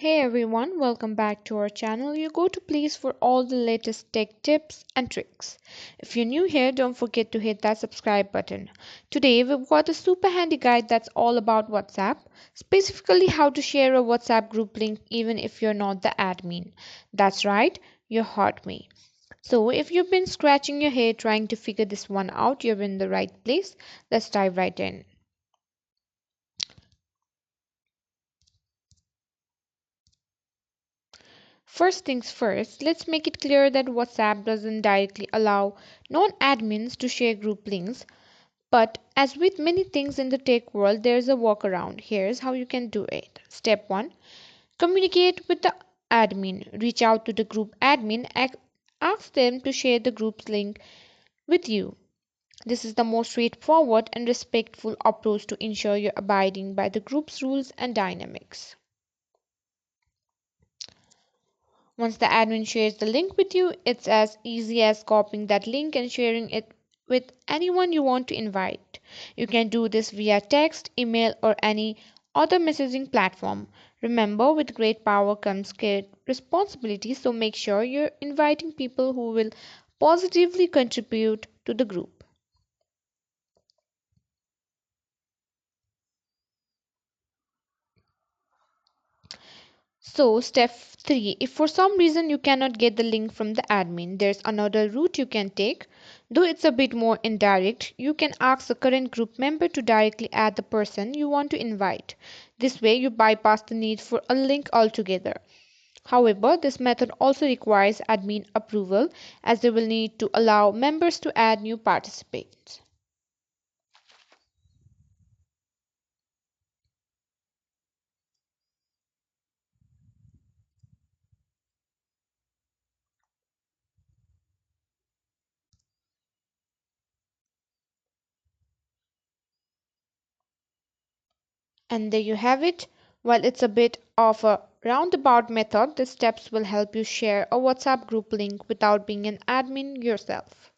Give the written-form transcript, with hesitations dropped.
Hey everyone, welcome back to our channel. You go to place for all the latest tech tips and tricks. If you're new here, don't forget to hit that subscribe button. Today we've got a super handy guide that's all about WhatsApp, specifically how to share a WhatsApp group link even if you're not the admin. That's right, you heard me. So if you've been scratching your head trying to figure this one out, you're in the right place. Let's dive right in. First things first, let's make it clear that WhatsApp doesn't directly allow non admins to share group links, but as with many things in the tech world, there's a workaround. Here's how you can do it. Step 1, communicate with the admin. Reach out to the group admin, ask them to share the group's link with you. This is the most straightforward and respectful approach to ensure you're abiding by the group's rules and dynamics. Once the admin shares the link with you, it's as easy as copying that link and sharing it with anyone you want to invite. You can do this via text, email, or any other messaging platform. Remember, with great power comes great responsibility, so make sure you're inviting people who will positively contribute to the group. So, step 3, if for some reason you cannot get the link from the admin, there's another route you can take. Though it's a bit more indirect, you can ask the current group member to directly add the person you want to invite. This way, you bypass the need for a link altogether. However, this method also requires admin approval as they will need to allow members to add new participants. And there you have it. While it's a bit of a roundabout method, the steps will help you share a WhatsApp group link without being an admin yourself.